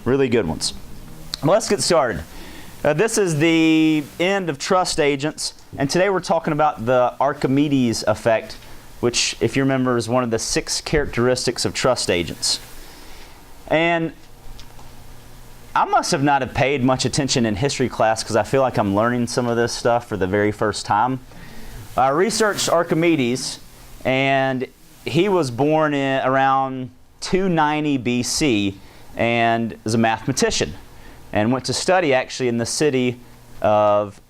Really good ones. Well, let's get started. This is the end of trust agents, and today we're talking about the Archimedes effect, which, if you remember, is one of the 6 characteristics of trust agents. And I must have not have paid much attention in history class because I feel like I'm learning some of this stuff for the very first time. I researched Archimedes, and he was born in around 290 BC and is a mathematician, and went to study actually in the city of,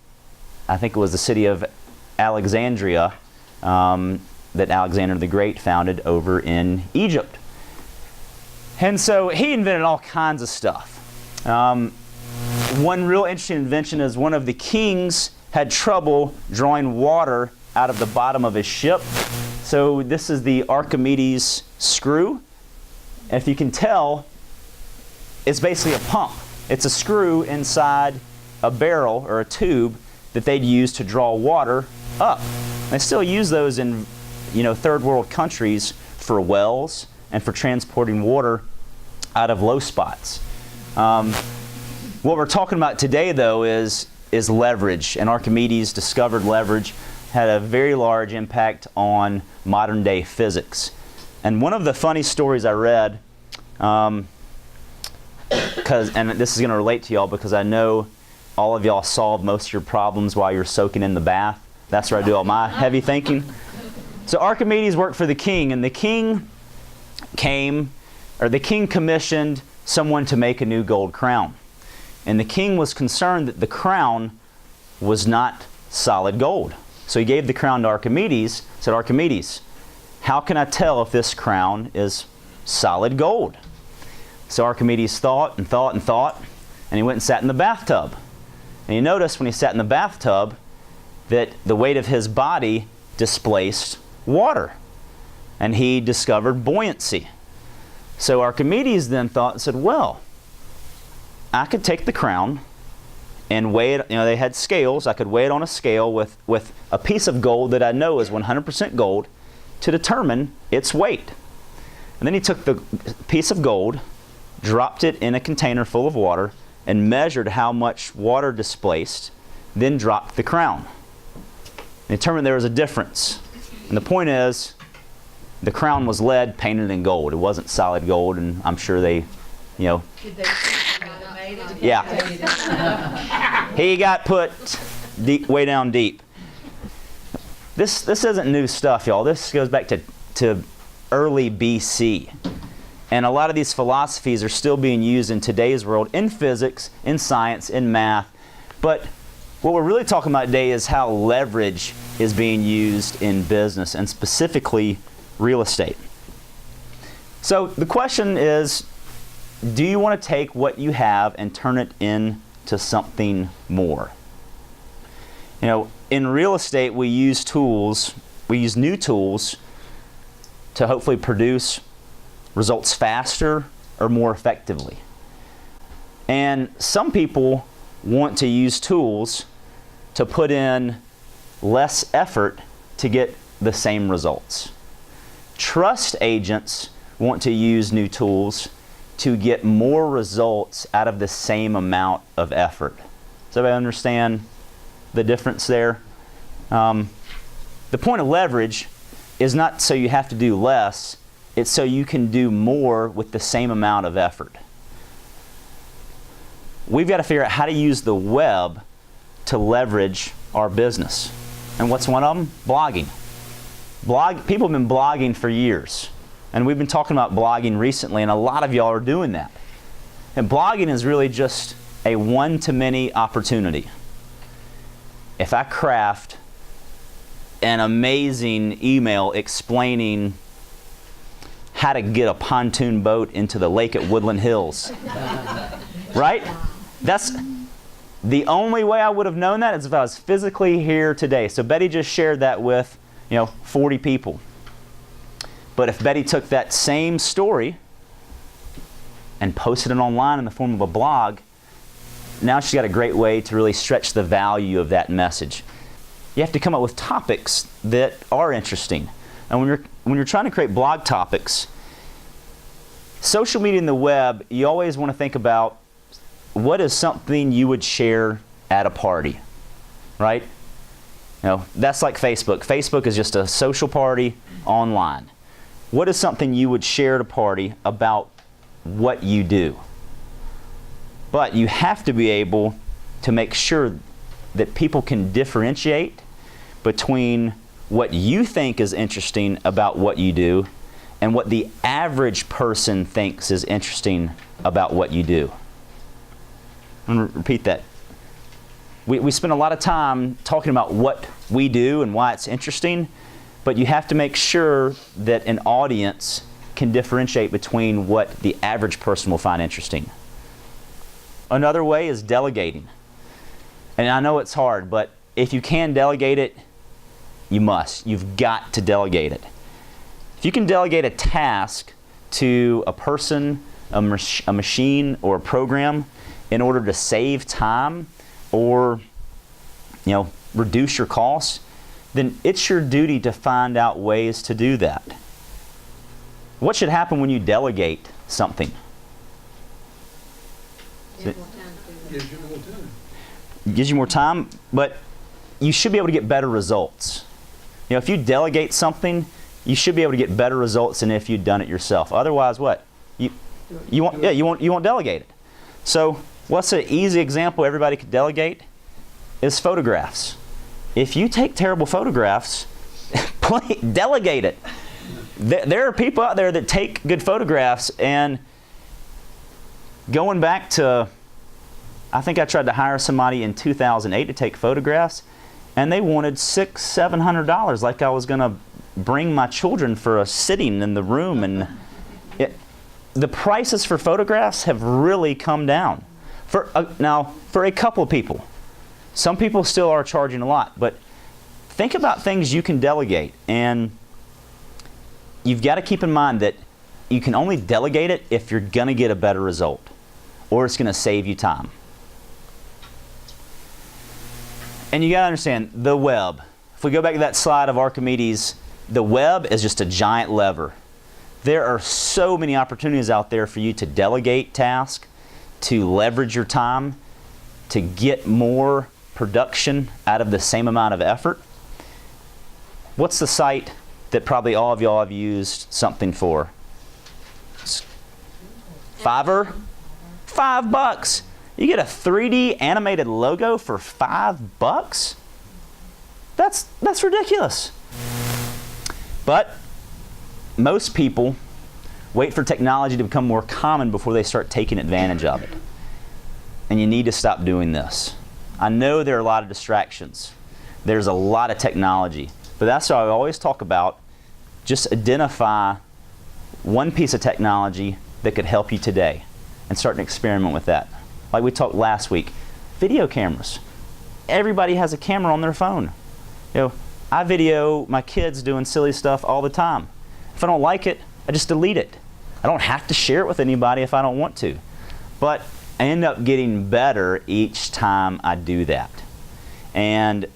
I think it was the city of Alexandria, that Alexander the Great founded over in Egypt. And so he invented all kinds of stuff. One real interesting invention is one of the kings had trouble drawing water out of the bottom of his ship. So this is the Archimedes screw. If you can tell, it's basically a pump. It's a screw inside a barrel or a tube that they'd use to draw water up. They still use those in, third world countries for wells and for transporting water out of low spots. What we're talking about today, though, is leverage, and Archimedes discovered leverage, had a very large impact on modern day physics. And one of the funny stories I read, and this is going to relate to y'all because I know all of y'all solve most of your problems while you're soaking in the bath. That's where I do all my heavy thinking. So Archimedes worked for the king, and the king commissioned someone to make a new gold crown. And the king was concerned that the crown was not solid gold. So he gave the crown to Archimedes, said, Archimedes, how can I tell if this crown is solid gold? So Archimedes thought and thought and thought, and he went and sat in the bathtub. And he noticed when he sat in the bathtub that the weight of his body displaced water. And he discovered buoyancy. So Archimedes then thought and said, well, I could take the crown and weigh it. They had scales. I could weigh it on a scale with a piece of gold that I know is 100% gold to determine its weight. And then he took the piece of gold, dropped it in a container full of water, and measured how much water displaced, then dropped the crown. And determined there was a difference. And the point is, the crown was lead painted in gold. It wasn't solid gold, and I'm sure they, Did they yeah. He got put way down deep. This isn't new stuff, y'all. This goes back to early BC. And a lot of these philosophies are still being used in today's world, in physics, in science, in math. But what we're really talking about today is how leverage is being used in business, and specifically real estate. So the question is, do you want to take what you have and turn it into something more? In real estate, we use new tools to hopefully produce results faster or more effectively. And some people want to use tools to put in less effort to get the same results. Trust agents want to use new tools to get more results out of the same amount of effort. Does everybody understand the difference there? The point of leverage is not so you have to do less, it's so you can do more with the same amount of effort. We've got to figure out how to use the web to leverage our business. And what's one of them? Blogging. People have been blogging for years. And we've been talking about blogging recently, and a lot of y'all are doing that. And blogging is really just a one-to-many opportunity. If I craft an amazing email explaining how to get a pontoon boat into the lake at Woodland Hills, right? That's the only way I would have known that is if I was physically here today. So Betty just shared that with 40 people. But if Betty took that same story and posted it online in the form of a blog, now she's got a great way to really stretch the value of that message. You have to come up with topics that are interesting. And when you're trying to create blog topics, social media and the web, you always want to think about what is something you would share at a party, right? That's like Facebook. Facebook is just a social party online. What is something you would share at a party about what you do? But you have to be able to make sure that people can differentiate between what you think is interesting about what you do and what the average person thinks is interesting about what you do. I'm going to repeat that. We spend a lot of time talking about what we do and why it's interesting, but you have to make sure that an audience can differentiate between what the average person will find interesting. Another way is delegating. And I know it's hard, but if you can delegate it, you must. You've got to delegate it. If you can delegate a task to a person, a machine, or a program in order to save time or reduce your costs, then it's your duty to find out ways to do that. What should happen when you delegate something? Gives you more time. Gives you more time, but you should be able to get better results. If you delegate something, you should be able to get better results than if you'd done it yourself. Otherwise, what? You won't delegate it. So, what's an easy example everybody could delegate? Is photographs. If you take terrible photographs, delegate it. There are people out there that take good photographs, and going back to, I think I tried to hire somebody in 2008 to take photographs, and they wanted $600-700, like I was going to bring my children for a sitting in the room. And the prices for photographs have really come down. Now, for a couple of people. Some people still are charging a lot, but think about things you can delegate. And you've got to keep in mind that you can only delegate it if you're going to get a better result, or it's going to save you time. And you got to understand, the web. If we go back to that slide of Archimedes, the web is just a giant lever. There are so many opportunities out there for you to delegate tasks, to leverage your time, to get more production out of the same amount of effort. What's the site that probably all of y'all have used something for? Fiverr? $5. You get a 3D animated logo for $5? That's ridiculous. But most people wait for technology to become more common before they start taking advantage of it. And you need to stop doing this. I know there are a lot of distractions. There's a lot of technology. But that's why I always talk about just identify one piece of technology that could help you today and start an experiment with that. Like we talked last week, video cameras. Everybody has a camera on their phone. I video my kids doing silly stuff all the time. If I don't like it, I just delete it. I don't have to share it with anybody if I don't want to. But I end up getting better each time I do that. And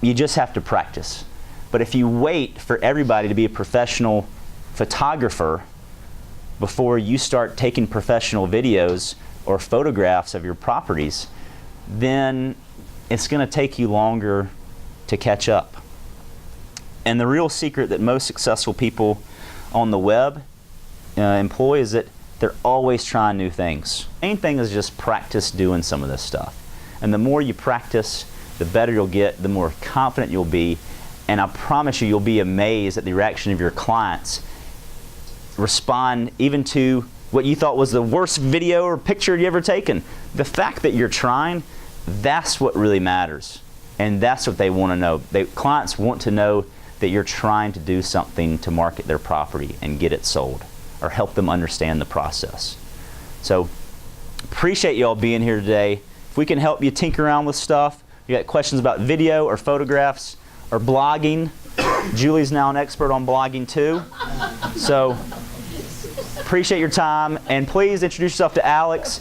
you just have to practice. But if you wait for everybody to be a professional photographer before you start taking professional videos or photographs of your properties, then it's going to take you longer to catch up. And the real secret that most successful people on the web employ is that they're always trying new things. The main thing is just practice doing some of this stuff. And the more you practice, the better you'll get, the more confident you'll be. And I promise you, you'll be amazed at the reaction of your clients. Respond even to what you thought was the worst video or picture you ever taken. The fact that you're trying, that's what really matters. And that's what they want to know. Clients want to know that you're trying to do something to market their property and get it sold, or help them understand the process. So, appreciate you all being here today. If we can help you tinker around with stuff, you got questions about video or photographs or blogging, Julie's now an expert on blogging too. So, appreciate your time, and please introduce yourself to Alex.